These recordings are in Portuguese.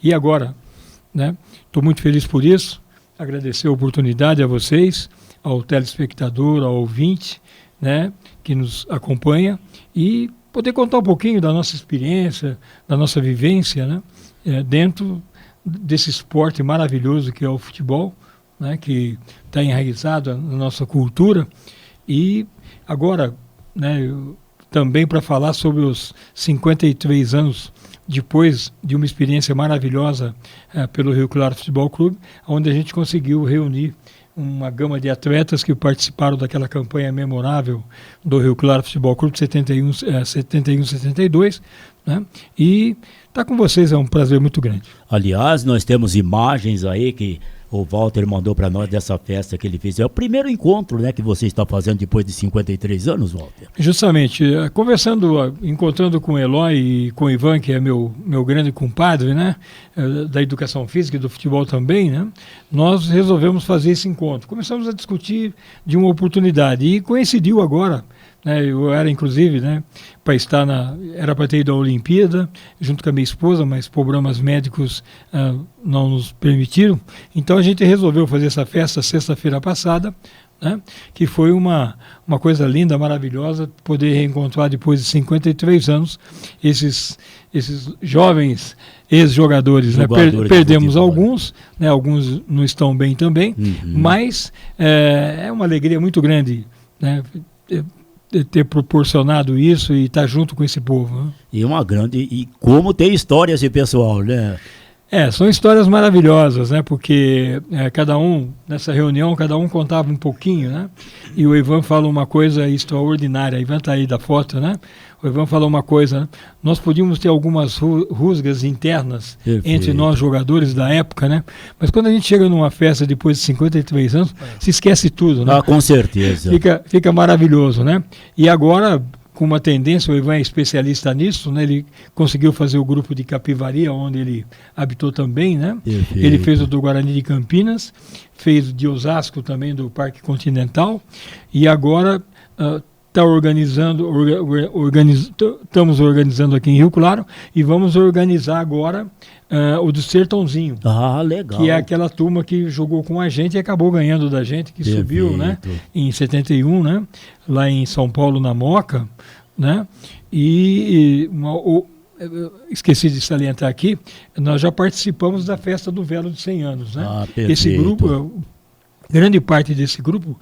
E agora, né? Estou muito feliz por isso, agradecer a oportunidade a vocês, ao telespectador, ao ouvinte, né, que nos acompanha, e poder contar um pouquinho da nossa experiência, da nossa vivência, né, dentro desse esporte maravilhoso que é o futebol, né, que está enraizado na nossa cultura. E agora, né, também para falar sobre os 53 anos depois de uma experiência maravilhosa pelo Rio Claro Futebol Clube, onde a gente conseguiu reunir uma gama de atletas que participaram daquela campanha memorável do Rio Claro Futebol Clube de 71-72, né? E estar com vocês é um prazer muito grande. Aliás, nós temos imagens aí que o Walter mandou para nós dessa festa que ele fez. É o primeiro encontro, né, que você está fazendo depois de 53 anos, Walter? Justamente. Encontrando com o Eloy e com o Ivan, que é meu grande compadre, né, da educação física e do futebol também, né, nós resolvemos fazer esse encontro. Começamos a discutir de uma oportunidade e coincidiu agora, né, eu era inclusive, né, era para ter ido à Olimpíada junto com a minha esposa, mas problemas médicos não nos permitiram. Então a gente resolveu fazer essa festa sexta-feira passada, né, que foi uma coisa linda, maravilhosa, poder reencontrar depois de 53 anos esses jovens ex-jogadores. Né? Perdemos alguns, né, alguns não estão bem também, mas é uma alegria muito grande, né, ter proporcionado isso e estar junto com esse povo. Né? E como tem história esse pessoal, né? São histórias maravilhosas, né? Porque cada um, nessa reunião, cada um contava um pouquinho, né? E o Ivan fala uma coisa extraordinária. O Ivan está aí da foto, né? O Ivan falou uma coisa, né? Nós podíamos ter algumas rusgas internas entre nós jogadores da época, né? Mas quando a gente chega numa festa depois de 53 anos, se esquece tudo, né? Com certeza. Fica maravilhoso, né? E agora, com uma tendência, o Ivan é especialista nisso, né? Ele conseguiu fazer o grupo de Capivari, onde ele habitou também, né? Ele fez o do Guarani de Campinas, fez o de Osasco também, do Parque Continental, e agora estamos organizando aqui em Rio Claro, e vamos organizar agora o do Sertãozinho. Legal. Que é aquela turma que jogou com a gente e acabou ganhando da gente, que subiu, né, em 71, né, lá em São Paulo, na Moca, né, esqueci de salientar aqui, nós já participamos da festa do Velo de 100 anos, né? Esse grupo, grande parte desse grupo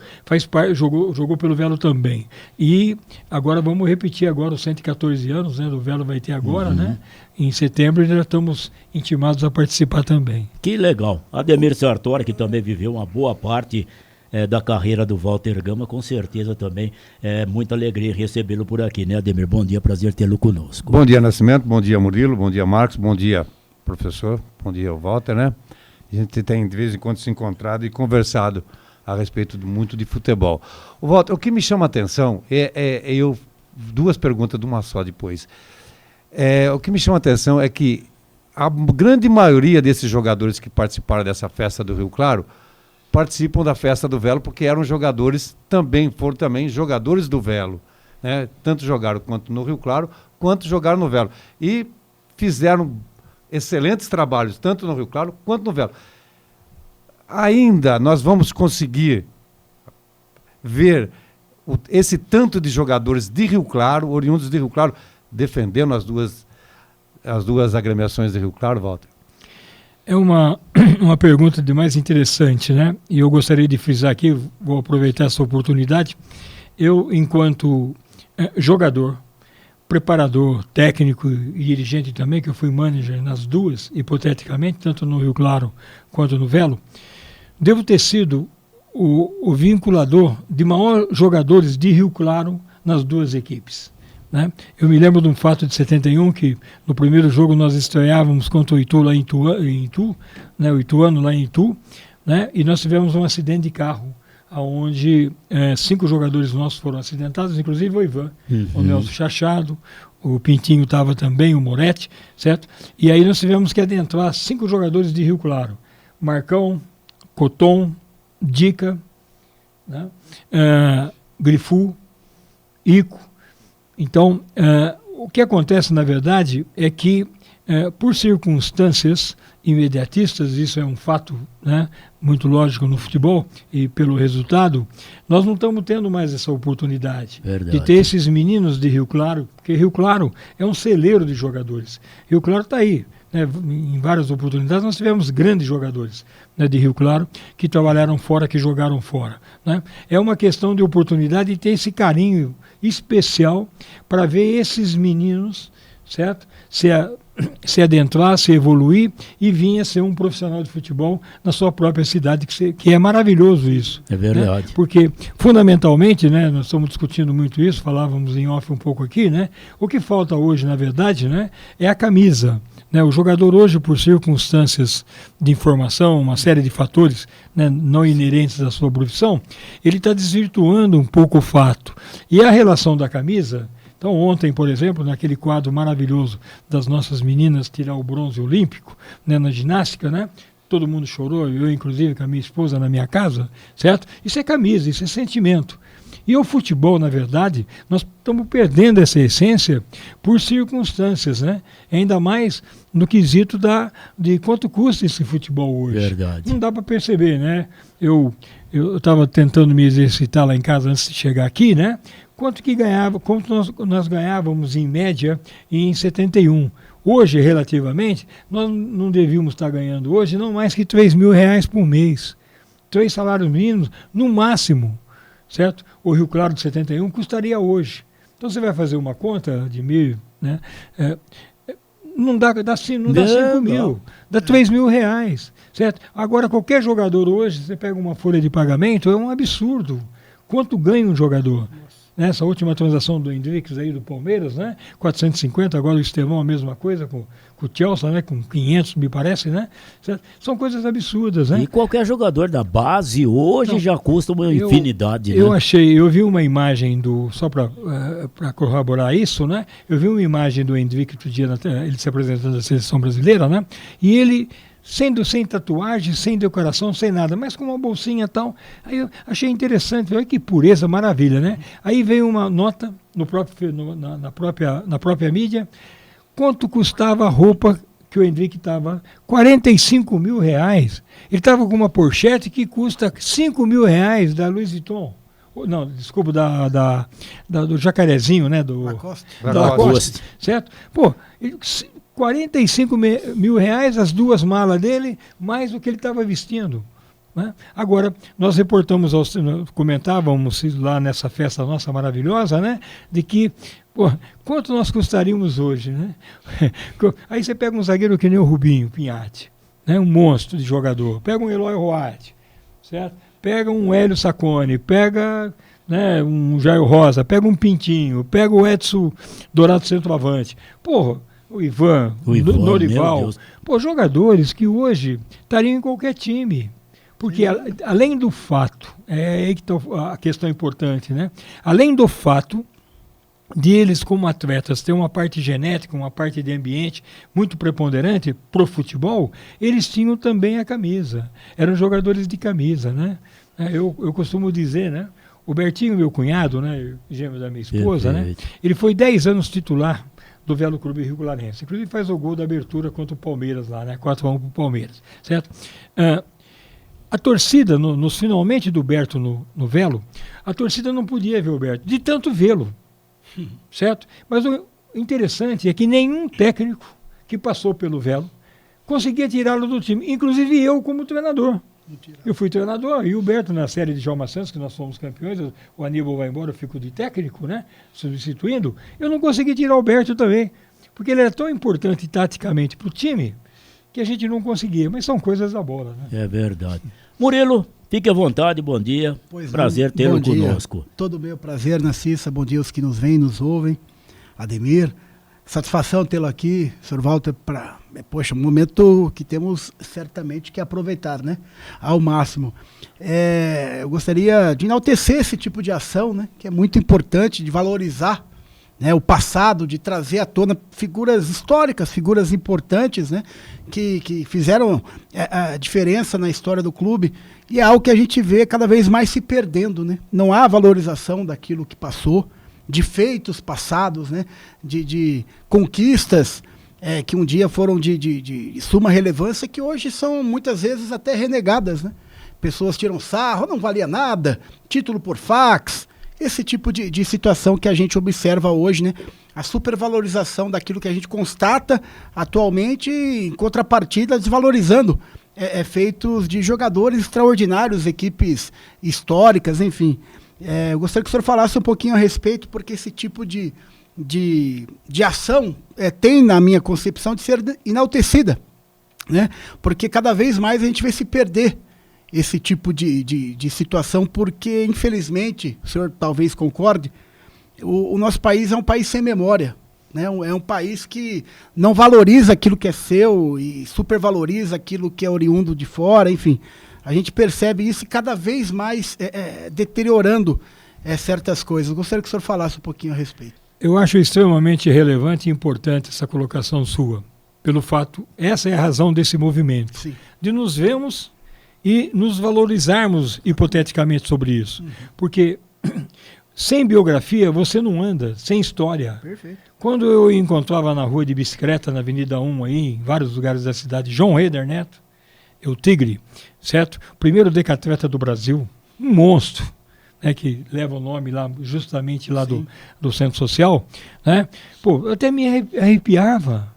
jogou pelo Velo também. E agora vamos repetir agora os 114 anos, né, do Velo vai ter agora, né? Em setembro já estamos intimados a participar também. Que legal. Ademir Sartori, que também viveu uma boa parte da carreira do Walter Gama, com certeza também é muita alegria recebê-lo por aqui, né, Ademir? Bom dia, prazer tê-lo conosco. Bom dia, Nascimento, bom dia, Murilo, bom dia, Marcos, bom dia, professor, bom dia, Walter, né? A gente tem de vez em quando se encontrado e conversado a respeito muito de futebol. Walter, o que me chama a atenção duas perguntas de uma só depois. O que me chama a atenção é que a grande maioria desses jogadores que participaram dessa festa do Rio Claro participam da festa do Velo porque foram também jogadores do Velo, né? Tanto jogaram quanto no Rio Claro, quanto jogaram no Velo. E fizeram excelentes trabalhos, tanto no Rio Claro quanto no Velo. Ainda nós vamos conseguir ver esse tanto de jogadores de Rio Claro, oriundos de Rio Claro, defendendo as duas agremiações de Rio Claro, Walter? É uma pergunta de mais interessante, né? E eu gostaria de frisar aqui, vou aproveitar essa oportunidade. Eu, enquanto jogador, preparador, técnico e dirigente também, que eu fui manager nas duas, hipoteticamente, tanto no Rio Claro quanto no Velo, devo ter sido o vinculador de maiores jogadores de Rio Claro nas duas equipes. Né? Eu me lembro de um fato de 71, que no primeiro jogo nós estreávamos contra o Itu lá em Itu, né? O Ituano lá em Itu, né? E nós tivemos um acidente de carro, onde 5 jogadores nossos foram acidentados, inclusive o Ivan, o Nelson Chachado, o Pintinho estava também, o Moretti, certo? E aí nós tivemos que adentrar 5 jogadores de Rio Claro, Marcão, Coton, Dica, né? Grifu, Ico. Então, o que acontece, na verdade, é que por circunstâncias imediatistas, isso é um fato, né, muito lógico no futebol, e pelo resultado, nós não estamos tendo mais essa oportunidade de ter esses meninos de Rio Claro, porque Rio Claro é um celeiro de jogadores. Rio Claro está aí, né, em várias oportunidades nós tivemos grandes jogadores, né, de Rio Claro que trabalharam fora, que jogaram fora, né? É uma questão de oportunidade de ter esse carinho especial para ver esses meninos, certo? Se adentrar, se evoluir e vir a ser um profissional de futebol na sua própria cidade, que é maravilhoso isso. É verdade. Né? Porque, fundamentalmente, né, nós estamos discutindo muito isso, falávamos em off um pouco aqui, né? O que falta hoje, na verdade, né, é a camisa. Né? O jogador hoje, por circunstâncias de informação, uma série de fatores, né, não inerentes à sua profissão, ele está desvirtuando um pouco o fato. E a relação da camisa... Então ontem, por exemplo, naquele quadro maravilhoso das nossas meninas tirar o bronze olímpico, né, na ginástica, né? Todo mundo chorou, eu inclusive com a minha esposa na minha casa, certo? Isso é camisa, isso é sentimento. E o futebol, na verdade, nós estamos perdendo essa essência por circunstâncias, né? Ainda mais no quesito de quanto custa esse futebol hoje. Verdade. Não dá para perceber, né? Eu estava tentando me exercitar lá em casa antes de chegar aqui, né? Quanto nós ganhávamos em média em 71. Hoje, relativamente, nós não devíamos estar ganhando hoje não mais que R$3.000 por mês. 3 salários mínimos, no máximo, certo? O Rio Claro de 71 custaria hoje. Então você vai fazer uma conta de 1.000, né? Não dá 5 mil, dá R$3.000, certo? Agora, qualquer jogador hoje, você pega uma folha de pagamento, é um absurdo. Quanto ganha um jogador? Nessa última transação do Hendricks aí do Palmeiras, né? 450, agora o Estevão a mesma coisa com o Chelsea, né? Com 500, me parece, né? Certo? São coisas absurdas, né? E qualquer jogador da base hoje já custa uma infinidade, né? Eu vi uma imagem só para corroborar isso, né? Eu vi uma imagem do Hendricks outro dia, ele se apresentando na seleção brasileira, né? E ele sem tatuagem, sem decoração, sem nada, mas com uma bolsinha e tal. Aí eu achei interessante, olha que pureza, maravilha, né? Aí veio uma nota na própria mídia, quanto custava a roupa que o Hendrick estava? R$45.000. Ele estava com uma pochete que custa R$5.000 da Louis Vuitton. Não, desculpa, do Jacarezinho, né? Do Lacoste, certo? Pô, R$45.000, as 2 malas dele, mais o que ele estava vestindo. Né? Agora, nós reportamos, comentávamos lá nessa festa nossa maravilhosa, né? De que, pô, quanto nós custaríamos hoje, né? Aí você pega um zagueiro que nem o Rubinho Pinhatti, né? Um monstro de jogador, pega um Eloy Roatti, certo? Pega um Hélio Sacconi, pega, né, um Jair Rosa, pega um Pintinho, pega o Edson Dourado centroavante. Porra, o Ivan, Norival, pô, jogadores que hoje estariam em qualquer time. Porque além do fato, é aí que está a questão importante, né? Além do fato de eles como atletas ter uma parte genética, uma parte de ambiente muito preponderante pro futebol, eles tinham também a camisa. Eram jogadores de camisa, né? Eu costumo dizer, né? O Bertinho, meu cunhado, né, gêmeo da minha esposa, né? Ele foi 10 anos titular do Velo Clube Rio Clarense. Inclusive faz o gol da abertura contra o Palmeiras lá, né? 4-1 para o Palmeiras, certo? A torcida, nos finalmente do Berto no Velo, a torcida não podia ver o Berto, de tanto vê-lo, certo? Mas o interessante é que nenhum técnico que passou pelo Velo conseguia tirá-lo do time, inclusive eu como treinador. Eu fui treinador e o Berto na série de Djalma Santos, que nós fomos campeões, o Aníbal vai embora, eu fico de técnico, né? Substituindo, eu não consegui tirar o Berto também, porque ele era tão importante taticamente para o time que a gente não conseguia, mas são coisas da bola, né? É verdade. Murilo, fique à vontade, bom dia. Prazer tê-lo conosco. Todo meu prazer, Narcissa, bom dia aos que nos veem, nos ouvem. Ademir, satisfação tê-lo aqui, Sr. Walter, poxa, um momento que temos certamente que aproveitar, né? Ao máximo. Eu gostaria de enaltecer esse tipo de ação, né? Que é muito importante, de valorizar, né, o passado, de trazer à tona figuras históricas, figuras importantes, né, que fizeram a diferença na história do clube, e é algo que a gente vê cada vez mais se perdendo, né? Não há valorização daquilo que passou, de feitos passados, né, de conquistas que um dia foram de suma relevância, que hoje são muitas vezes até renegadas, né? Pessoas tiram sarro, não valia nada, título por fax, esse tipo de situação que a gente observa hoje, né? A supervalorização daquilo que a gente constata atualmente, em contrapartida, desvalorizando feitos de jogadores extraordinários, equipes históricas, enfim. Eu gostaria que o senhor falasse um pouquinho a respeito, porque esse tipo de ação tem, na minha concepção, de ser enaltecida, né? Porque cada vez mais a gente vê se perder esse tipo de situação, porque, infelizmente, o senhor talvez concorde, o nosso país é um país sem memória, né? É um país que não valoriza aquilo que é seu e supervaloriza aquilo que é oriundo de fora, enfim. A gente percebe isso cada vez mais deteriorando certas coisas. Eu gostaria que o senhor falasse um pouquinho a respeito. Eu acho extremamente relevante e importante essa colocação sua, pelo fato, essa é a razão desse movimento, Sim. de nos vermos e nos valorizarmos hipoteticamente sobre isso. Porque sem biografia você não anda, sem história. Perfeito. Quando eu encontrava na rua de bicicleta, na Avenida 1, aí, em vários lugares da cidade, João Reder Neto, o Tigre, certo? Primeiro decatleta do Brasil, um monstro, né, que leva o nome lá, justamente lá do Centro Social, né? Pô, até me arrepiava.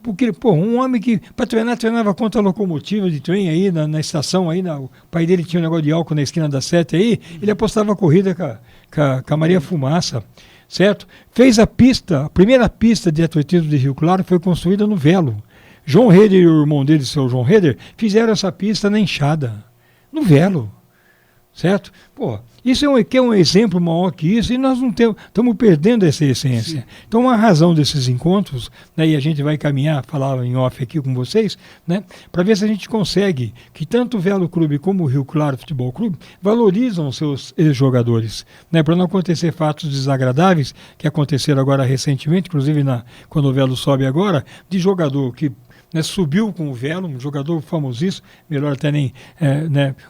Porque, pô, um homem que, para treinar, treinava contra a locomotiva de trem aí, na estação aí, o pai dele tinha um negócio de álcool na esquina da 7 aí, ele apostava a corrida com a Maria Fumaça, certo? Fez a primeira pista de atletismo de Rio Claro foi construída no Velo. João Reder e o irmão dele, seu João Reder, fizeram essa pista na enxada, no Velo, certo? Pô, isso é um exemplo maior que isso, e nós não estamos perdendo essa essência. Sim. Então, a razão desses encontros, né, e a gente vai caminhar, falar em off aqui com vocês, né, para ver se a gente consegue que tanto o Velo Clube como o Rio Claro Futebol Clube valorizam os seus ex-jogadores, né, para não acontecer fatos desagradáveis que aconteceram agora recentemente, inclusive quando o Velo sobe agora, de jogador que, né, subiu com o Velo, um jogador famosíssimo, melhor até nem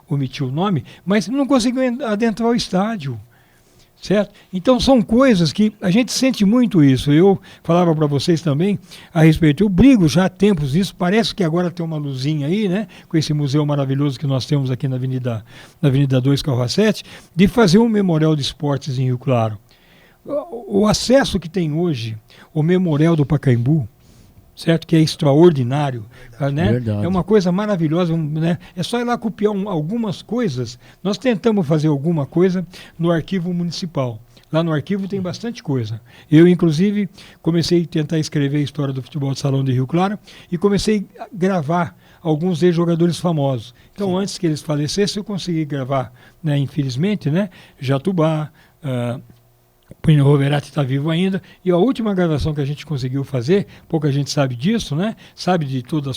omitir o nome, mas não conseguiu adentrar o estádio, certo? Então são coisas que a gente sente muito isso. Eu falava para vocês também a respeito, eu brigo já há tempos isso, parece que agora tem uma luzinha aí, né, com esse museu maravilhoso que nós temos aqui na Avenida 2 Carro 7, de fazer um memorial de esportes em Rio Claro. O acesso que tem hoje, o Memorial do Pacaembu, certo? Que é extraordinário, né? É uma coisa maravilhosa, né? É só ir lá copiar algumas coisas. Nós tentamos fazer alguma coisa no arquivo municipal. Lá no arquivo tem bastante coisa. Eu, inclusive, comecei a tentar escrever a história do futebol de salão de Rio Claro e comecei a gravar alguns ex-jogadores famosos. Então, antes que eles falecessem, eu consegui gravar, né, infelizmente, né, Jatubá, o Plínio Roverati está vivo ainda, e a última gravação que a gente conseguiu fazer, pouca gente sabe disso, né? Sabe de todo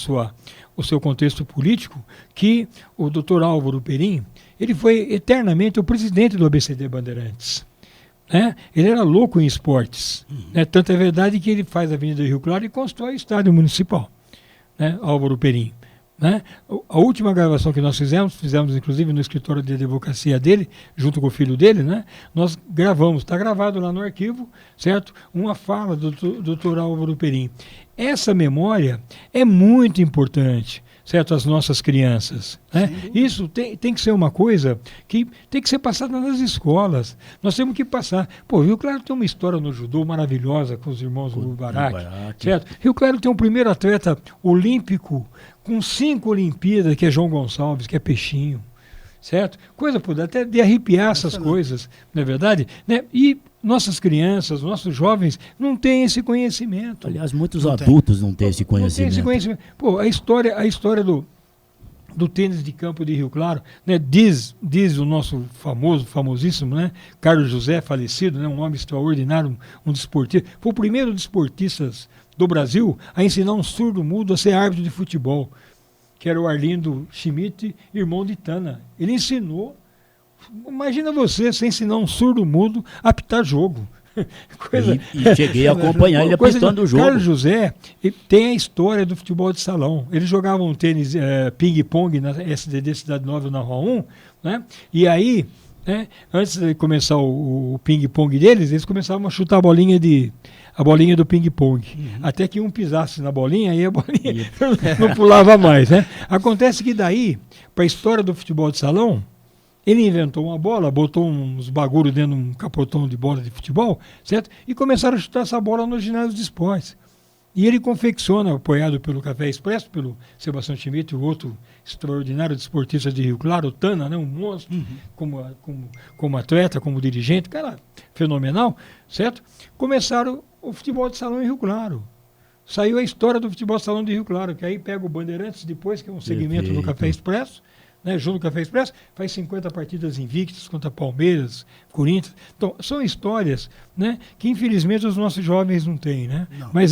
o seu contexto político, que o Dr. Álvaro Perim, ele foi eternamente o presidente do ABCD Bandeirantes, né? Ele era louco em esportes, né? Tanto é verdade que ele faz a Avenida Rio Claro e constrói o estádio municipal, né? Álvaro Perim. Né? A última gravação que nós fizemos inclusive no escritório de advocacia dele, junto com o filho dele, né? Nós gravamos, está gravado lá no arquivo, certo? Uma fala do Dr. Álvaro Perim. Essa memória é muito importante, certo? As nossas crianças, né? Isso tem que ser uma coisa que tem que ser passada nas escolas. Nós temos que passar. Pô, Rio Claro tem uma história no judô maravilhosa com os irmãos Mubarak, certo? Rio Claro tem um primeiro atleta olímpico com 5 Olimpíadas, que é João Gonçalves, que é peixinho, certo? Coisa até de arrepiar essas coisas, não é verdade? Né? E nossas crianças, nossos jovens não têm esse conhecimento. Aliás, muitos adultos não têm esse conhecimento. Não tem esse conhecimento. Pô, a história do tênis de campo de Rio Claro, né? Diz o nosso famosíssimo, né? Carlos José, falecido, né? Um homem extraordinário, um desportista. Foi o primeiro desportista do Brasil a ensinar um surdo-mudo a ser árbitro de futebol, que era o Arlindo Schmidt, irmão de Tana. Ele ensinou. Imagina você ensinar um surdo-mudo a apitar jogo. E cheguei a acompanhar ele apitando o jogo. Carlos José tem a história do futebol de salão. Eles jogavam tênis, ping-pong na SDD Cidade Nova, na Rua 1, né? E aí né? Antes de começar o ping-pong deles, eles começavam a chutar a bolinha do ping-pong. Até que um pisasse na bolinha e a bolinha não pulava mais, né? Acontece que daí, para a história do futebol de salão, ele inventou uma bola, botou uns bagulhos dentro de um capotão de bola de futebol, certo? E começaram a chutar essa bola nos ginásios de esportes. E ele confecciona, apoiado pelo Café Expresso, pelo Sebastião Schmidt, o outro extraordinário desportista de Rio Claro, o Tana, né? Um monstro, como atleta, como dirigente, cara fenomenal, certo? Começaram o futebol de salão em Rio Claro. Saiu a história do futebol de salão de Rio Claro, que aí pega o Bandeirantes depois, que é um segmento do Café Expresso, né, junto com o Café Expresso, faz 50 partidas invictas contra Palmeiras, Corinthians. Então, são histórias, né, que infelizmente os nossos jovens não têm, né? Não. Mas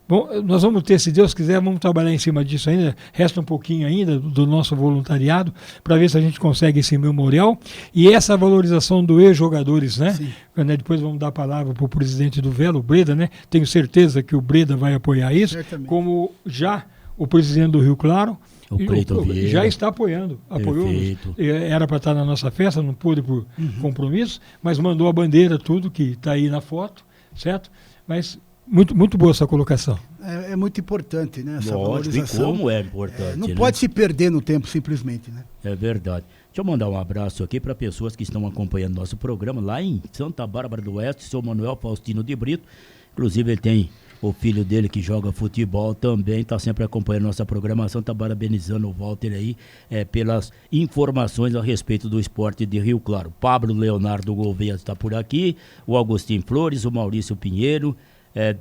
bom, nós vamos ter, se Deus quiser, vamos trabalhar em cima disso ainda. Resta um pouquinho ainda do nosso voluntariado para ver se a gente consegue esse memorial e essa valorização dos ex-jogadores, né? Né? Depois vamos dar a palavra para o presidente do Velo, o Breda, né? Tenho certeza que o Breda vai apoiar isso, certamente. Como já o presidente do Rio Claro, já está apoiou-nos. Era para estar na nossa festa, não pôde por compromisso, mas mandou a bandeira, tudo que está aí na foto, certo? Mas muito boa essa colocação. É muito importante, né? Essa Lógico, valorização. E como é importante. Não pode se perder no tempo, simplesmente, né? É verdade. Deixa eu mandar um abraço aqui para pessoas que estão acompanhando nosso programa lá em Santa Bárbara do Oeste, seu Manuel Faustino de Brito. Inclusive, ele tem o filho dele que joga futebol também, está sempre acompanhando nossa programação, está parabenizando o Walter aí pelas informações a respeito do esporte de Rio Claro. Pablo Leonardo Gouveia está por aqui, o Agostinho Flores, o Maurício Pinheiro,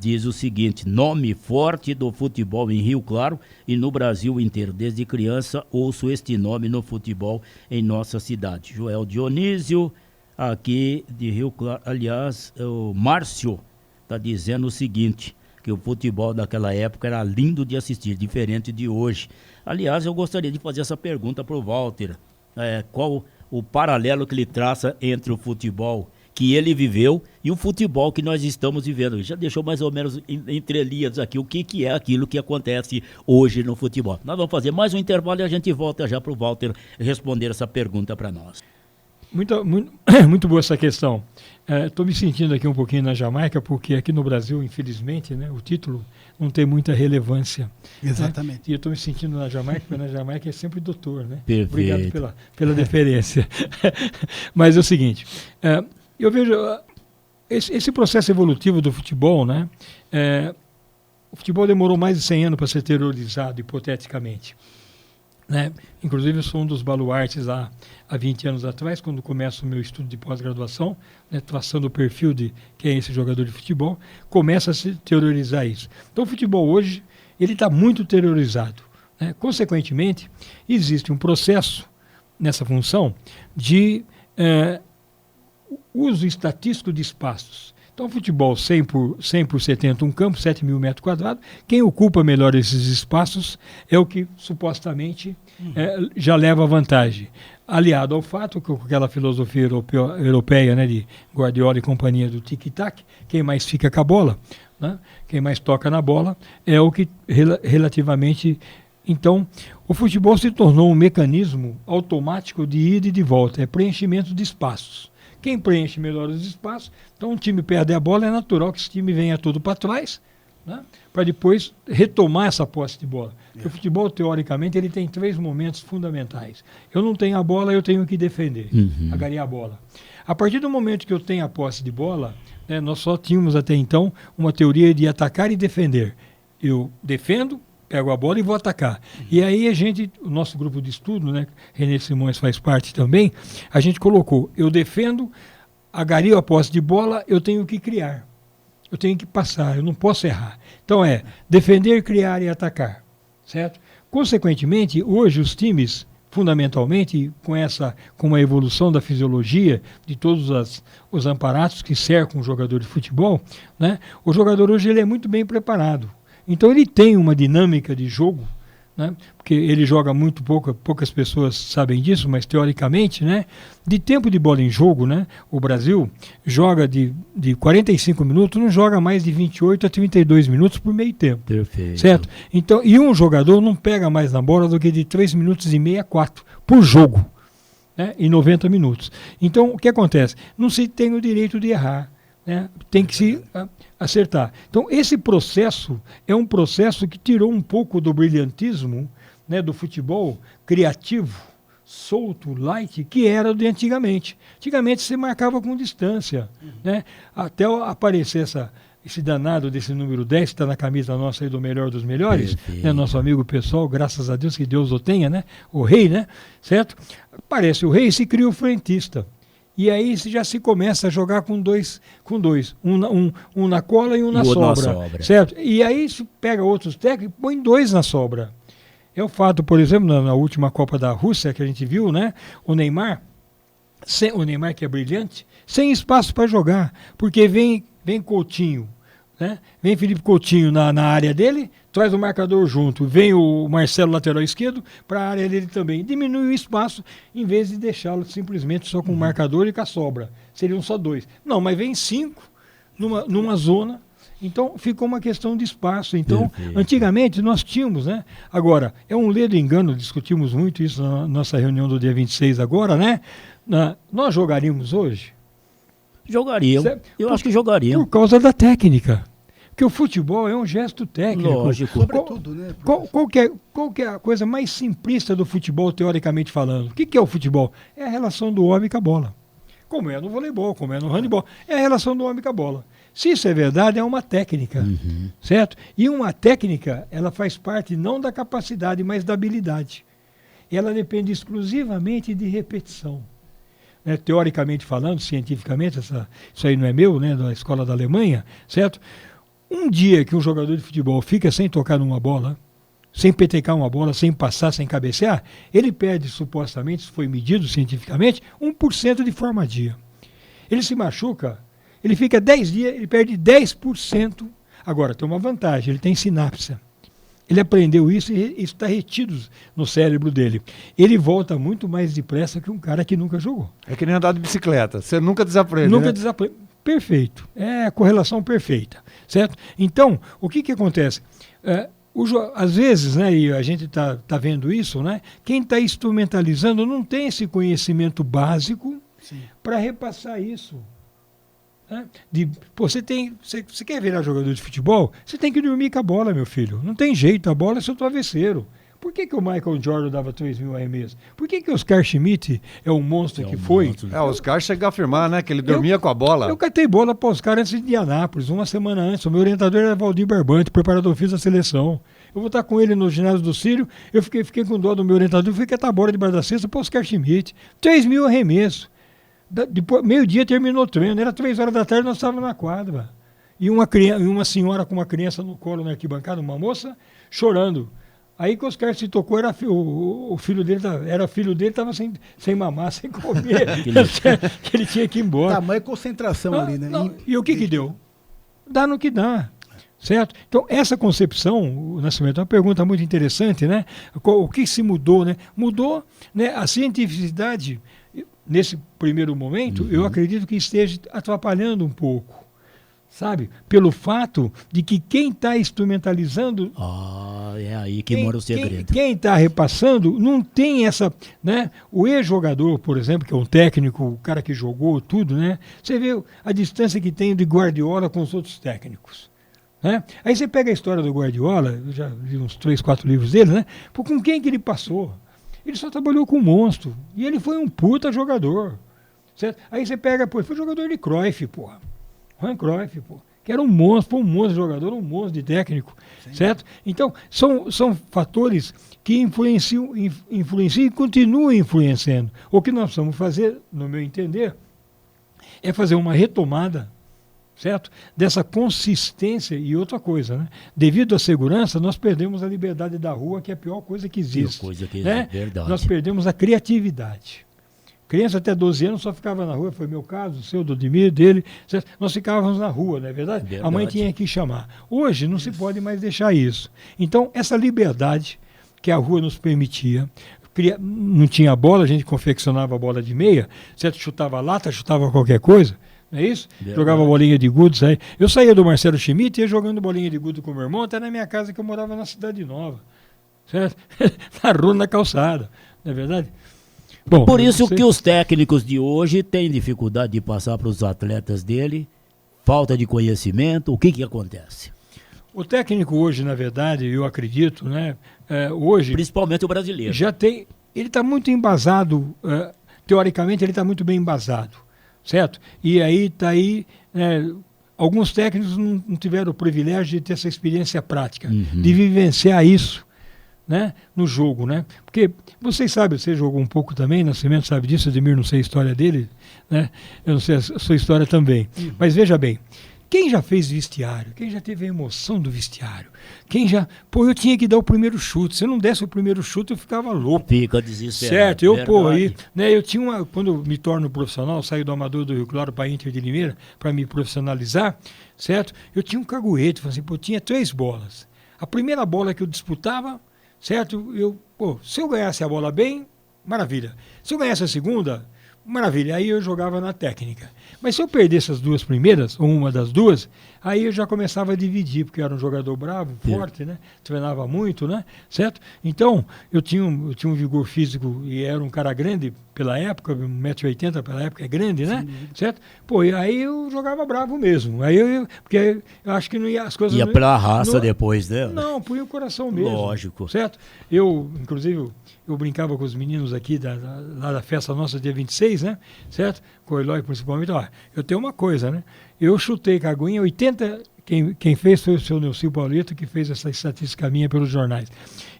diz o seguinte: nome forte do futebol em Rio Claro e no Brasil inteiro. Desde criança ouço este nome no futebol em nossa cidade. Joel Dionísio, aqui de Rio Claro, aliás, o Márcio está dizendo o seguinte, que o futebol daquela época era lindo de assistir, diferente de hoje. Aliás, eu gostaria de fazer essa pergunta para o Walter. Qual o paralelo que ele traça entre o futebol que ele viveu e o futebol que nós estamos vivendo? Ele já deixou mais ou menos entre linhas aqui o que é aquilo que acontece hoje no futebol. Nós vamos fazer mais um intervalo e a gente volta já para o Walter responder essa pergunta para nós. Muito boa essa questão. Estou me sentindo aqui um pouquinho na Jamaica, porque aqui no Brasil, infelizmente, né, o título não tem muita relevância. Exatamente. Né? E eu estou me sentindo na Jamaica, porque na Jamaica é sempre doutor, né? Perfeito. Obrigado pela deferência. Mas é o seguinte, eu vejo esse processo evolutivo do futebol, né? O futebol demorou mais de 100 anos para ser terrorizado, hipoteticamente. Né? Inclusive, eu sou um dos baluartes há 20 anos atrás, quando começo o meu estudo de pós-graduação, né, traçando o perfil de quem é esse jogador de futebol, começa a se terrorizar isso. Então, o futebol hoje ele está muito terrorizado. Né? Consequentemente, existe um processo nessa função de uso estatístico de espaços. Então, futebol 100 por 70, um campo, 7 mil metros quadrados. Quem ocupa melhor esses espaços é o que supostamente já leva vantagem. Aliado ao fato que com aquela filosofia europeia, né, de Guardiola e companhia do tic-tac, quem mais fica com a bola, né, quem mais toca na bola, é o que relativamente... Então, o futebol se tornou um mecanismo automático de ida e de volta, é preenchimento de espaços. Quem preenche melhor os espaços, então um time perde a bola, é natural que esse time venha todo para trás, né, para depois retomar essa posse de bola. Porque o futebol, teoricamente, ele tem 3 momentos fundamentais. Eu não tenho a bola, eu tenho que defender, agarrar a bola. A partir do momento que eu tenho a posse de bola, né, nós só tínhamos até então uma teoria de atacar e defender. Eu defendo, pego a bola e vou atacar. E aí o nosso grupo de estudo, né, René Simões faz parte também, a gente colocou, eu defendo, agario a posse de bola, eu tenho que criar. Eu tenho que passar, eu não posso errar. Então defender, criar e atacar, certo? Consequentemente, hoje os times, fundamentalmente, com a evolução da fisiologia, de todos os aparatos que cercam o jogador de futebol, né, o jogador hoje ele é muito bem preparado. Então ele tem uma dinâmica de jogo, né, porque ele joga muito poucas pessoas sabem disso, mas teoricamente, né, de tempo de bola em jogo, né, o Brasil joga de 45 minutos, não joga mais de 28 a 32 minutos por meio tempo. Perfeito. Certo? Então, e um jogador não pega mais na bola do que de 3 minutos e meio a 4 por jogo. né, em 90 minutos. Então, o que acontece? Não se tem o direito de errar, né? Tem que se acertar. Então, esse processo é um processo que tirou um pouco do brilhantismo, né, do futebol criativo, solto, light, que era de antigamente. Antigamente se marcava com distância, né? Até aparecer esse danado desse número 10 que está na camisa nossa aí do melhor dos melhores, né? Nosso amigo pessoal, graças a Deus, que Deus o tenha, né? O rei, né? Certo? Aparece o rei e se cria o frentista. E aí já se começa a jogar com dois. Um na cola e um na sobra. Certo? E aí se pega outros técnicos e põe 2 na sobra. É o fato, por exemplo, na última Copa da Rússia que a gente viu, né? O Neymar que é brilhante, sem espaço para jogar, porque vem Coutinho, né? Vem Felipe Coutinho na área dele, traz o marcador junto, vem o Marcelo lateral esquerdo para a área dele também, diminui o espaço em vez de deixá-lo simplesmente só com o marcador e com a sobra, seriam só 2. Não, mas vem 5 numa zona. Então, ficou uma questão de espaço. Então, antigamente nós tínhamos, né? Agora, é um ledo engano, discutimos muito isso na nossa reunião do dia 26 agora, né? Nós jogaríamos hoje? Jogaríamos. Eu acho que jogaríamos. Por causa da técnica. Porque o futebol é um gesto técnico. Lógico. Sobretudo, né? Qual que é a coisa mais simplista do futebol, teoricamente falando? O que é o futebol? É a relação do homem com a bola. Como é no voleibol, como é no handebol. É a relação do homem com a bola. Se isso é verdade, é uma técnica, certo? E uma técnica, ela faz parte não da capacidade, mas da habilidade. Ela depende exclusivamente de repetição. Né? Teoricamente falando, cientificamente, isso aí não é meu, né, da escola da Alemanha, certo? Um dia que um jogador de futebol fica sem tocar numa bola, sem petecar uma bola, sem passar, sem cabecear, ele perde, supostamente, isso foi medido cientificamente, 1% de forma dia. Ele se machuca, ele fica 10 dias, ele perde 10%. Agora, tem uma vantagem, ele tem sinapse. Ele aprendeu isso e isso está retido no cérebro dele. Ele volta muito mais depressa que um cara que nunca jogou. É que nem andar de bicicleta, você nunca desaprende, Nunca né? desaprende. Perfeito. É a correlação perfeita, certo? Então, o que acontece? Às vezes, né, e a gente tá vendo isso, né? Quem está instrumentalizando não tem esse conhecimento básico para repassar isso. Né? Você quer virar jogador de futebol? Você tem que dormir com a bola, meu filho. Não tem jeito, a bola é seu travesseiro. Por que o Michael Jordan dava 3.000 arremessos? Por que o Oscar Schmidt é o monstro que foi? O Oscar chegou a afirmar, né, que ele dormia com a bola. Eu catei bola para os caras antes de Indianápolis, uma semana antes. O meu orientador era Valdir Barbante, preparador físico da seleção. Eu vou estar com ele no ginásio do Sírio, eu fiquei com dó do meu orientador, fui catar a bola debaixo da cesta para o Oscar Schmidt. 3.000 arremessos. Depois, meio-dia terminou o treino, era 3 horas da tarde, nós estávamos na quadra. E uma senhora com uma criança no colo na arquibancada, uma moça, chorando. Aí que o Oscar se tocou, o filho dele estava sem mamar, sem comer, que ele tinha que ir embora. Tamanha concentração ali, né? E o que deu? Dá no que dá. Certo? Então, essa concepção, Nascimento, é uma pergunta muito interessante, né? O que se mudou, né? Mudou, né, a cientificidade. Nesse primeiro momento, eu acredito que esteja atrapalhando um pouco, sabe? Pelo fato de que quem está instrumentalizando... é aí que mora o segredo. Quem está repassando não tem essa... né? O ex-jogador, por exemplo, que é um técnico, o cara que jogou tudo, né? Você vê a distância que tem de Guardiola com os outros técnicos. Né? Aí você pega a história do Guardiola, eu já li uns 3, 4 livros dele, né? Com quem que ele passou? Ele só trabalhou com um monstro. E ele foi um puta jogador. Certo? Aí você pega, foi jogador de Cruyff, porra. Juan Cruyff, porra. Que era um monstro, foi um monstro de jogador, um monstro de técnico. Sim. Certo? Então, são fatores que influenciam e continuam influenciando. O que nós precisamos fazer, no meu entender, é fazer uma retomada, certo? Dessa consistência. E outra coisa, né? Devido à segurança, nós perdemos a liberdade da rua, que é a pior coisa que existe. Né? Verdade. Nós perdemos a criatividade. Criança até 12 anos só ficava na rua, foi meu caso, o seu, do Odimir, dele. Certo? Nós ficávamos na rua, não é verdade? A mãe tinha que chamar. Hoje não se pode mais deixar isso. Então, essa liberdade que a rua nos permitia, não tinha bola, a gente confeccionava a bola de meia, certo? Chutava lata, chutava qualquer coisa. Não é isso? Verdade. Jogava bolinha de gude. Eu saía do Marcelo Schmidt e ia jogando bolinha de gude com o meu irmão até na minha casa, que eu morava na Cidade Nova. Certo? Na rua, na calçada. Não é verdade? Bom, Por isso você- que os técnicos de hoje têm dificuldade de passar para os atletas dele, falta de conhecimento, o que acontece? O técnico hoje, na verdade, eu acredito, né? Hoje Principalmente o brasileiro. já tem. Ele está muito embasado, teoricamente, ele está muito bem embasado, certo? E aí está aí. Alguns técnicos não tiveram o privilégio de ter essa experiência prática, de vivenciar isso, né, no jogo, né? Porque vocês sabem, você jogou um pouco também, Nascimento sabe disso, Ademir, não sei a história dele, né? Eu não sei a sua história também. Mas veja bem, quem já fez vestiário, quem já teve a emoção do vestiário, quem já... Pô, eu tinha que dar o primeiro chute, se eu não desse o primeiro chute eu ficava louco. Fica desesperado. Certo, eu, pô, aí, verdade. né, eu tinha uma, quando eu me torno profissional, saio do Amador do Rio Claro para Inter de Limeira, para me profissionalizar, certo? Eu tinha um caguete, assim, pô, eu tinha 3 bolas. A primeira bola que eu disputava, certo? Se eu ganhasse a bola bem, maravilha. Se eu ganhasse a segunda, maravilha. Aí eu jogava na técnica. Mas se eu perdesse as 2 primeiras, ou uma das 2, aí eu já começava a dividir, porque eu era um jogador bravo, forte, né? Treinava muito, né? Certo? Então, eu tinha um vigor físico e era um cara grande pela época, 1,80 m pela época é grande, né? Certo? Pô, e aí eu jogava bravo mesmo. Porque eu acho que não ia, as coisas... Ia não, pela raça não- depois, né? Não, punha o coração mesmo. Lógico. Certo? Inclusive, eu brincava com os meninos aqui lá da festa nossa, dia 26, né? Certo? Com o Eloy principalmente. Ó, eu tenho uma coisa, né? Eu chutei com a aguinha 80... Quem fez foi o seu Neucil Paulito, que fez essa estatística minha pelos jornais.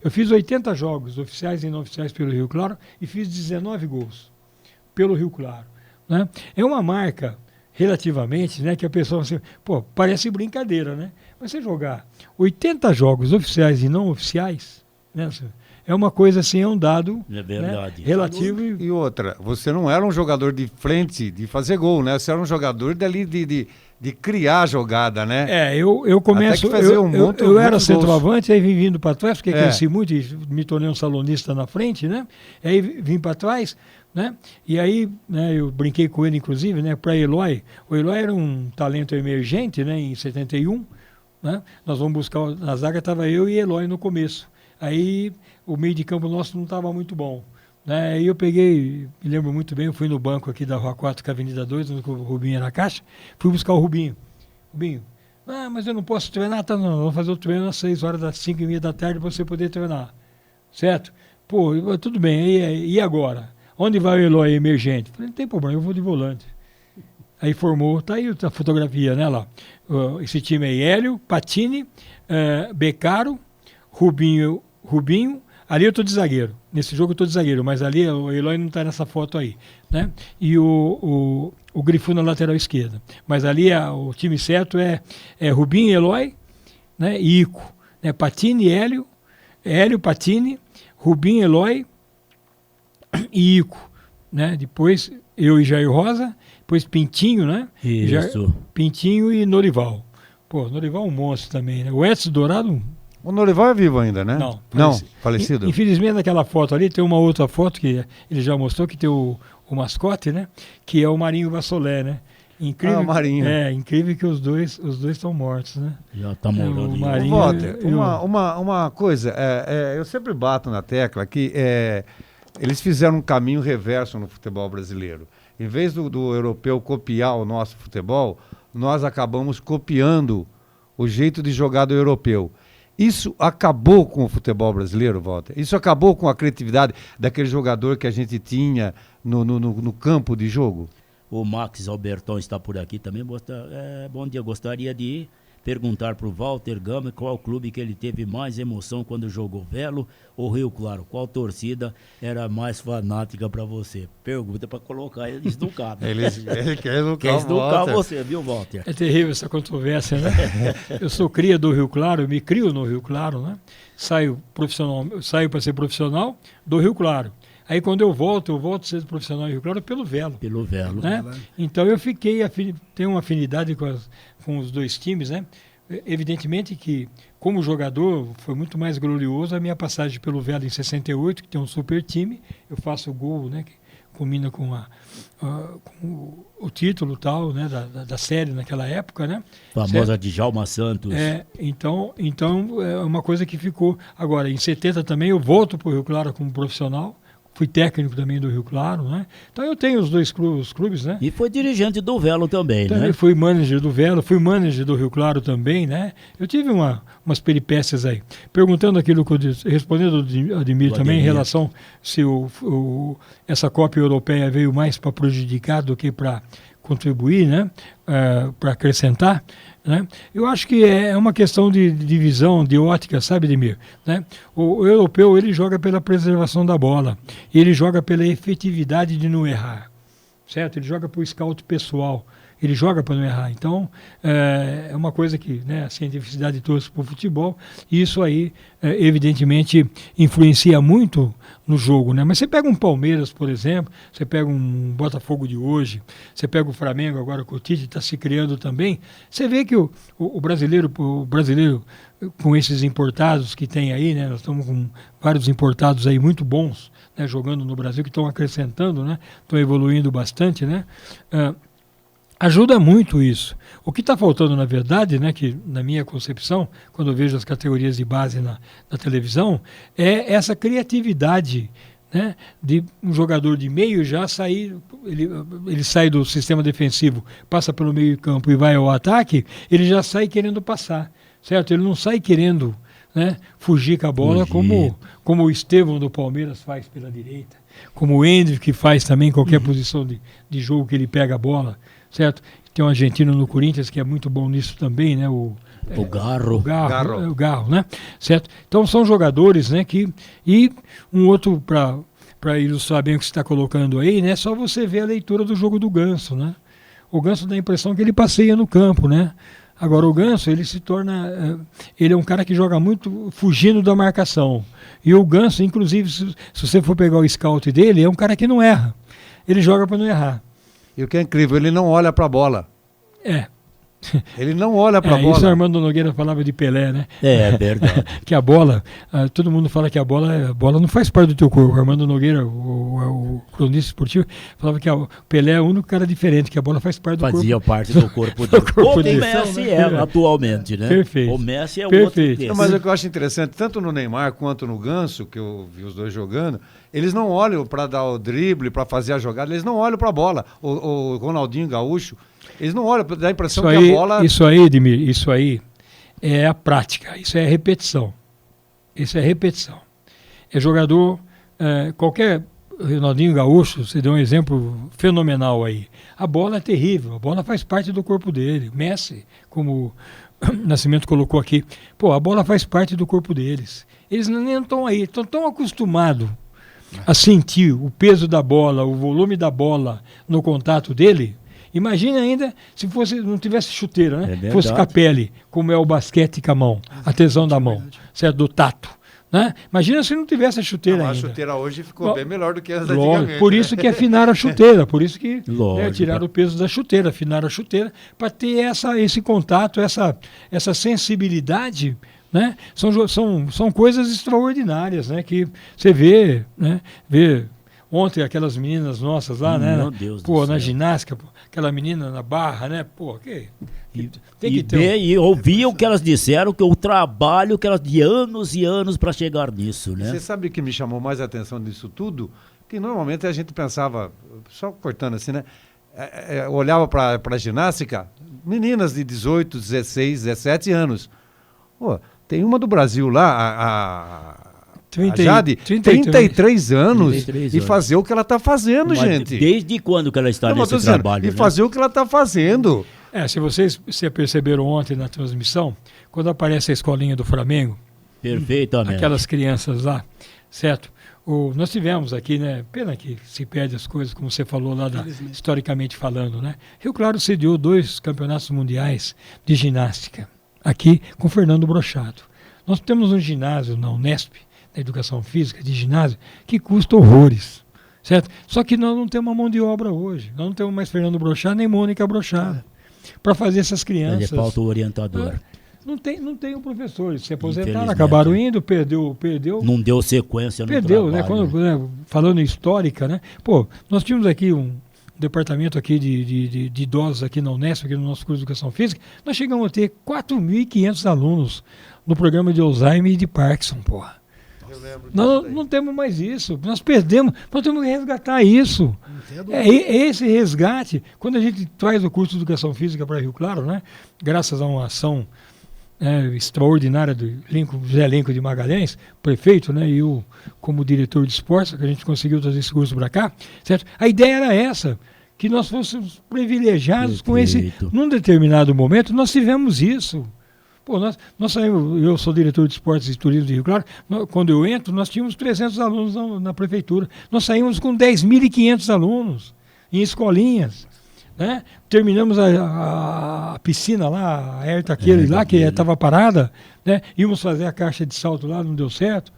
Eu fiz 80 jogos, oficiais e não oficiais, pelo Rio Claro, e fiz 19 gols pelo Rio Claro, né? É uma marca, relativamente, né, que a pessoa assim, pô, parece brincadeira, né? Mas você jogar 80 jogos oficiais e não oficiais, né, é uma coisa assim, é um dado, É verdade. né, relativo E outra, você não era um jogador de frente, de fazer gol, né? Você era um jogador dali de criar a jogada, né? Eu começo. Até que fazer eu era muitos centroavante, aí vim vindo para trás, porque É. cresci muito e me tornei um salonista na frente, né? Aí vim para trás, né? E aí, né, eu brinquei com ele, inclusive, né, para Eloy. O Eloy era um talento emergente, né, em 71, né? Nós vamos buscar, na zaga estava eu e Eloy no começo. Aí o meio de campo nosso não estava muito bom. Né? Aí eu peguei, me lembro muito bem, eu fui no banco aqui da Rua 4, com a Avenida 2, onde o Rubinho era na caixa, fui buscar o Rubinho. Rubinho, mas eu não posso treinar, tá? Não, vamos fazer o treino às 6 horas, das 5h30 da tarde, para você poder treinar. Certo? Pô, tudo bem, e agora? Onde vai o Eloy emergente? Falei, não tem problema, eu vou de volante. Aí formou, tá aí a fotografia, né, lá. Esse time aí, Hélio, Patini, Beccaro, Rubinho, ali eu estou de zagueiro. Nesse jogo eu estou de zagueiro, mas ali o Eloy não está nessa foto aí, né? E o Grifu na lateral esquerda. Mas ali o time certo é Rubinho, Eloy, né? E Ico, né? Patini, Hélio, Patini, Rubinho, Eloy e Ico, né? Depois eu e Jair Rosa, depois Pintinho, né? Isso. Pintinho e Norival. Pô, Norival é um monstro também, né? O Edson Dourado... O Norival é vivo ainda, né? Não, falecido. Infelizmente, naquela foto ali, tem uma outra foto que ele já mostrou, que tem o mascote, né? Que é o Marinho Vassolé, né? Incrível, o Marinho. Incrível que os dois estão mortos, né? Já tá morando o em Marinho- Walter, eu- uma coisa, eu sempre bato na tecla que eles fizeram um caminho reverso no futebol brasileiro. Em vez do europeu copiar o nosso futebol, nós acabamos copiando o jeito de jogar do europeu. Isso acabou com o futebol brasileiro, Walter? Isso acabou com a criatividade daquele jogador que a gente tinha no campo de jogo? O Max Alberton está por aqui também. Bom dia, gostaria de perguntar para o Walter Gama qual clube que ele teve mais emoção quando jogou, Velo ou Rio Claro? Qual torcida era mais fanática para você? Pergunta para colocar ele esnucado. Ele quer Quer esnucar você, viu, Walter? É terrível essa controvérsia, né? Eu sou cria do Rio Claro, eu me crio no Rio Claro, né? Saio para ser profissional do Rio Claro. Aí quando eu volto a ser profissional em Rio Claro pelo Velo. Pelo Velo. Né? Então eu tenho uma afinidade com os dois times, né? Evidentemente que, como jogador, foi muito mais glorioso a minha passagem pelo Velo em 68, que tem um super time. Eu faço o gol, né? Que combina com o título tal, né? Da série naquela época, né? Famosa Djalma Santos. Então é uma coisa que ficou. Agora, em 70 também eu volto para o Rio Claro como profissional, fui técnico também do Rio Claro, né? Então eu tenho os dois clubes, né? E foi dirigente do Velo também, Também né? fui manager do Velo, fui manager do Rio Claro também, né? Eu tive umas peripécias aí. Perguntando aquilo que eu disse, respondendo ao Ademir também, em relação se essa Copa Europeia veio mais para prejudicar do que para contribuir, né? Para acrescentar, né? Eu acho que é uma questão de visão, de ótica, sabe, Ademir? Né? O europeu, ele joga pela preservação da bola, ele joga pela efetividade de não errar, certo? Ele joga por scout pessoal, ele joga para não errar. Então, é uma coisa que, né, a cientificidade trouxe para o futebol, e isso aí, evidentemente, influencia muito no jogo, né? Mas você pega um Palmeiras, por exemplo, você pega um Botafogo de hoje, você pega o Flamengo agora, que o Tite está se criando também, você vê que o brasileiro, com esses importados que tem aí, né? Nós estamos com vários importados aí muito bons, né, jogando no Brasil, que estão acrescentando, né? Estão evoluindo bastante, né? Ajuda muito isso. O que está faltando, na verdade, né, que na minha concepção, quando eu vejo as categorias de base na televisão, é essa criatividade, né, de um jogador de meio já sair, ele sai do sistema defensivo, passa pelo meio campo e vai ao ataque, ele já sai querendo passar, certo? Ele não sai querendo, né, fugir com a bola como o Estevão do Palmeiras faz pela direita, como o Hendrick faz também em qualquer posição de jogo que ele pega a bola, certo? Tem um argentino no Corinthians que é muito bom nisso também, né? O Garro. O Garro, né? Certo? Então são jogadores, né? E um outro, para ilustrar bem o que você está colocando aí, né? Só você ver a leitura do jogo do Ganso, né? O Ganso dá a impressão que ele passeia no campo, né? Agora o Ganso, ele se torna... ele é um cara que joga muito fugindo da marcação. E o Ganso, inclusive, se você for pegar o scout dele, é um cara que não erra. Ele joga para não errar. E o que é incrível, ele não olha para a bola. Ele não olha para a bola. Isso o Armando Nogueira falava de Pelé, né? É verdade. Que a bola, todo mundo fala que a bola não faz parte do teu corpo. O Armando Nogueira, o cronista esportivo, falava que o Pelé é o único cara diferente, que a bola faz parte do corpo. Fazia parte do corpo dele. Corpo dele. O Messi é atualmente, né? Perfeito. O Messi é Perfeito. outro desse. Não, mas o que eu acho interessante, tanto no Neymar quanto no Ganso, que eu vi os dois jogando, eles não olham para dar o drible, para fazer a jogada, eles não olham para a bola. O Ronaldinho Gaúcho, eles não olham, dá a impressão que a bola... Isso aí, Edmir, isso aí é a prática, isso é repetição. Isso é repetição. É jogador, qualquer Ronaldinho Gaúcho, você deu um exemplo fenomenal aí. A bola é terrível, a bola faz parte do corpo dele. Messi, como o Nascimento colocou aqui, a bola faz parte do corpo deles. Eles nem estão aí, estão tão acostumados a sentir o peso da bola, o volume da bola no contato dele. Imagina ainda se não tivesse chuteira, né? Fosse com a pele, como é o basquete com a mão, a tesão da mão, certo? Do tato. Né? Imagina se não tivesse a chuteira ainda. A chuteira hoje ficou bem melhor do que as antigamente. Por isso que afinaram a chuteira, por isso que tiraram o peso da chuteira, afinaram a chuteira, para ter esse contato, essa sensibilidade. Né? São coisas extraordinárias, né? Que você vê, né? Ontem aquelas meninas nossas lá, né? Meu Deus do céu. Na ginástica, aquela menina na barra, né? E ouviam o que elas disseram, que o trabalho que elas de anos e anos para chegar nisso, né? Você sabe o que me chamou mais a atenção disso tudo? Que normalmente a gente pensava, só cortando assim, né? Olhava para a ginástica, meninas de 18, 16, 17 anos. Tem uma do Brasil lá, a Jade, 33 anos, e fazer o que ela está fazendo, gente. Desde quando que ela está nesse trabalho? E fazer o que ela está fazendo. Se vocês perceberam ontem na transmissão, quando aparece a escolinha do Flamengo, perfeitamente, aquelas crianças lá, certo? Nós tivemos aqui, né? Pena que se perde as coisas, como você falou lá, historicamente falando, né? Rio Claro sediou 2 campeonatos mundiais de ginástica, aqui com Fernando Brochado. Nós temos um ginásio na Unesp, da educação física, de ginásio, que custa horrores, certo? Só que nós não temos uma mão de obra hoje, nós não temos mais Fernando Brochado nem Mônica Brochado para fazer essas crianças. Falta o orientador. Não tem um professor, eles se aposentaram, acabaram indo, perdeu. Não deu sequência no trabalho. Perdeu, né? Falando em histórica, né? Nós tínhamos aqui um departamento aqui de idosos aqui na Unesp, aqui no nosso curso de Educação Física, nós chegamos a ter 4.500 alunos no programa de Alzheimer e de Parkinson, Nós não temos mais isso. Nós perdemos. Nós temos que resgatar isso. É esse resgate. Quando a gente traz o curso de Educação Física para Rio Claro, né, graças a uma ação extraordinária do José Lenco de Magalhães, prefeito, né, e eu como diretor de esportes, que a gente conseguiu trazer esse curso para cá, certo? A ideia era essa, que nós fôssemos privilegiados com esse... Num determinado momento, nós tivemos isso. Pô, nós saímos, eu sou diretor de esportes e turismo de Rio Claro, quando eu entro, nós tínhamos 300 alunos na prefeitura. Nós saímos com 10.500 alunos em escolinhas. Né? Terminamos a piscina lá, a Herta aquele lá, que estava parada, né? Íamos fazer a caixa de salto lá, não deu certo.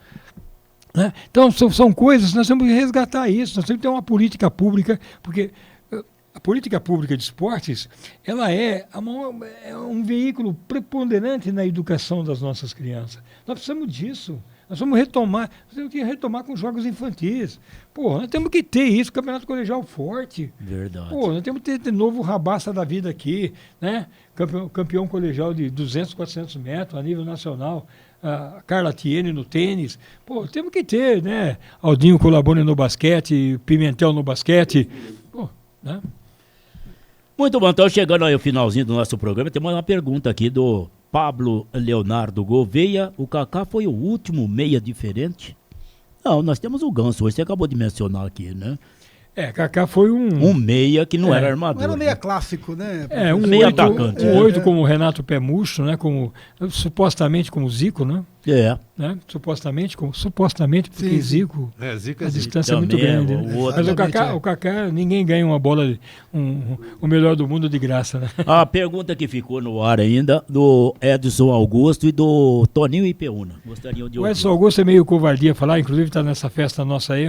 Né? Então, são coisas, nós temos que resgatar isso, nós temos que ter uma política pública, porque a política pública de esportes, ela é um veículo preponderante na educação das nossas crianças. Nós precisamos disso. Nós vamos temos que retomar com jogos infantis. Pô, nós temos que ter isso, campeonato colegial forte. Verdade. Pô, nós temos que ter de novo o Rabassa da vida aqui, né? Campeão colegial de 200, 400 metros a nível nacional. A Carla Tiene no tênis. Pô, temos que ter, né? Aldinho Colabone no basquete, Pimentel no basquete. Pô, né? Muito bom, então chegando aí ao finalzinho do nosso programa, tem uma pergunta aqui do Pablo Leonardo Gouveia. O Kaká foi o último meia diferente? Não, nós temos o Ganso, hoje você acabou de mencionar aqui, né? Kaká foi um meia que não era armador. Não era meia clássico, né? Um meia 8, atacante. Um 8 como o Renato Pé Murcho, né? Supostamente como o Zico, né? Né? Supostamente, porque sim. Zico, Zico a distância é muito também, grande. Mas o Kaká, ninguém ganha uma bola, o melhor do mundo de graça, né? A pergunta que ficou no ar ainda, do Edson Augusto e do Toninho Ipeúna. Gostariam de ouvir. O Edson Augusto é meio covardia falar, inclusive está nessa festa nossa aí,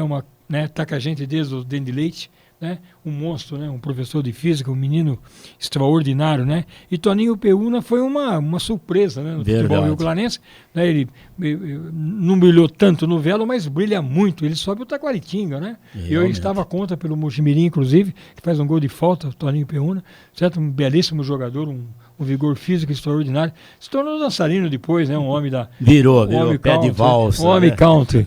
né, tá com a gente desde o Dente de Leite, né, um monstro, né, um professor de física, um menino extraordinário, né, e Toninho Peúna foi uma surpresa, né, no futebol rio-clarense, né, ele não brilhou tanto no Velo, mas brilha muito, ele sobe o Taquaritinga, né, eu estava contra pelo Mojimirim, inclusive, que faz um gol de falta, Toninho Peúna, certo, um belíssimo jogador, um vigor físico extraordinário. Se tornou dançarino depois, né? Um homem da... Virou pé de valsa. Um homem country.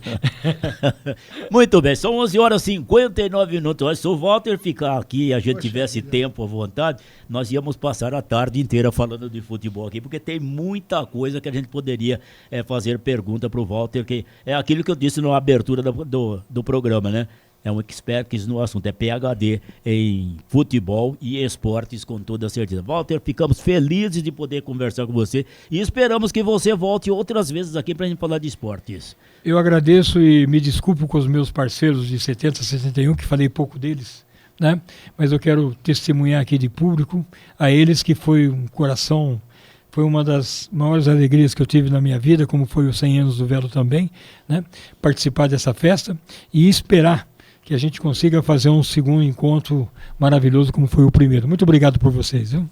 Muito bem, são 11h59. Se o Walter ficar aqui e a gente tivesse tempo à vontade, nós íamos passar a tarde inteira falando de futebol aqui, porque tem muita coisa que a gente poderia fazer pergunta para o Walter, que é aquilo que eu disse na abertura do programa, né? É um expert no assunto, é PhD em futebol e esportes com toda certeza. Walter, ficamos felizes de poder conversar com você e esperamos que você volte outras vezes aqui para a gente falar de esportes. Eu agradeço e me desculpo com os meus parceiros de 70, 71, que falei pouco deles, né? Mas eu quero testemunhar aqui de público a eles que foi um coração... Foi uma das maiores alegrias que eu tive na minha vida, como foi os 100 anos do Velo também, né? Participar dessa festa e esperar que a gente consiga fazer um segundo encontro maravilhoso como foi o primeiro. Muito obrigado por vocês, viu?